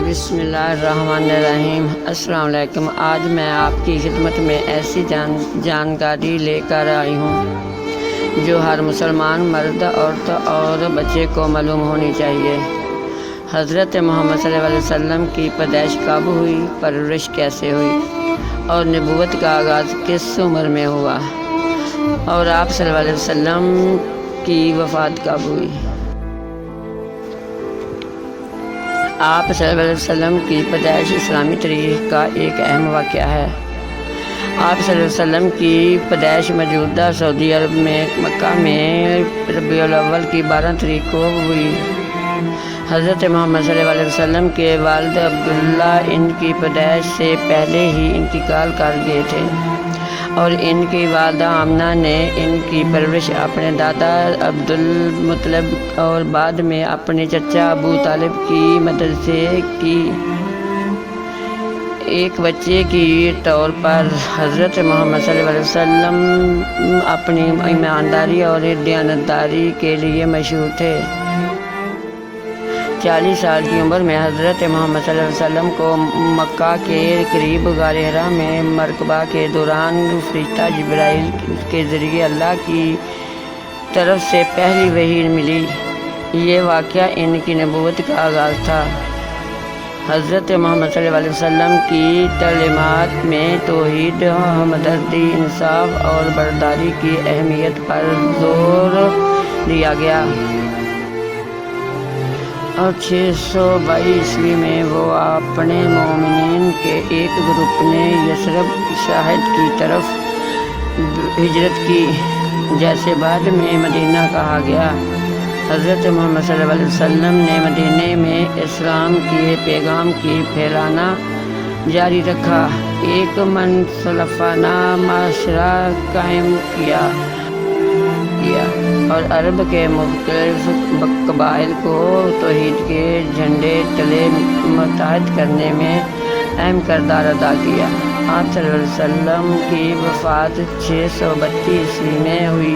بسم اللہ الرحمن الرحیم۔ السلام علیکم۔ آج میں آپ کی خدمت میں ایسی جانکاری لے کر آئی ہوں جو ہر مسلمان مرد، عورت اور بچے کو معلوم ہونی چاہیے۔ حضرت محمد صلی اللہ علیہ وسلم کی پیدائش کب ہوئی، پرورش کیسے ہوئی اور نبوت کا آغاز کس عمر میں ہوا، اور آپ صلی اللہ علیہ وسلم کی وفات کب ہوئی۔ آپ صلی اللہ علیہ وسلم کی پیدائش اسلامی تاریخ کا ایک اہم واقعہ ہے۔ آپ صلی اللہ علیہ وسلم کی پیدائش موجودہ سعودی عرب میں مکہ میں ربیع الاول کی 12 تاریخ کو ہوئی۔ حضرت محمد صلی اللہ علیہ وسلم کے والد عبداللہ ان کی پیدائش سے پہلے ہی انتقال کر گئے تھے، اور ان کی والدہ آمنہ نے ان کی پرورش اپنے دادا عبدالمطلب اور بعد میں اپنے چچا ابو طالب کی مدد سے کی۔ ایک بچے کے طور پر حضرت محمد صلی اللہ علیہ وسلم اپنی ایمانداری اور دیانتداری کے لیے مشہور تھے۔ 40 سال کی عمر میں حضرت محمد صلی اللہ علیہ وسلم کو مکہ کے قریب غار حرا میں مراقبہ کے دوران فرشتہ جبرائیل کے ذریعے اللہ کی طرف سے پہلی وحی ملی۔ یہ واقعہ ان کی نبوت کا آغاز تھا۔ حضرت محمد صلی اللہ علیہ وسلم کی تعلیمات میں توحید، ہمدردی، انصاف اور برداری کی اہمیت پر زور دیا گیا، اور 622 عیسوی میں وہ اپنے مومنین کے ایک گروپ نے یثرب شہر کی طرف ہجرت کی، جسے بعد میں مدینہ کہا گیا۔ حضرت محمد صلی اللہ علیہ وسلم نے مدینہ میں اسلام کے پیغام کی پھیلانا جاری رکھا، ایک منصفانہ معاشرہ قائم کیا اور عرب کے مختلف قبائل کو توحید کے جھنڈے تلے متحد کرنے میں اہم کردار ادا کیا۔ آپ صلی اللہ علیہ وسلم کی وفات 632 عیسوی میں ہوئی،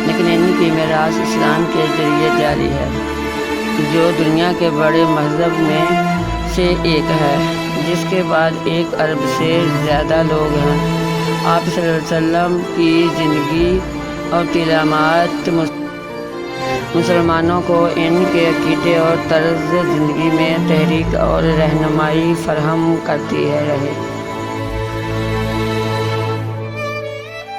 لیکن ان کی میراث اسلام کے ذریعے جاری ہے، جو دنیا کے بڑے مذہب میں سے ایک ہے، جس کے بعد 1 ارب سے زیادہ لوگ ہیں۔ آپ صلی اللہ علیہ وسلم کی زندگی اور تعلیمات مسلمانوں کو ان کے عقیدے اور طرز زندگی میں تحریک اور رہنمائی فراہم کرتی رہی۔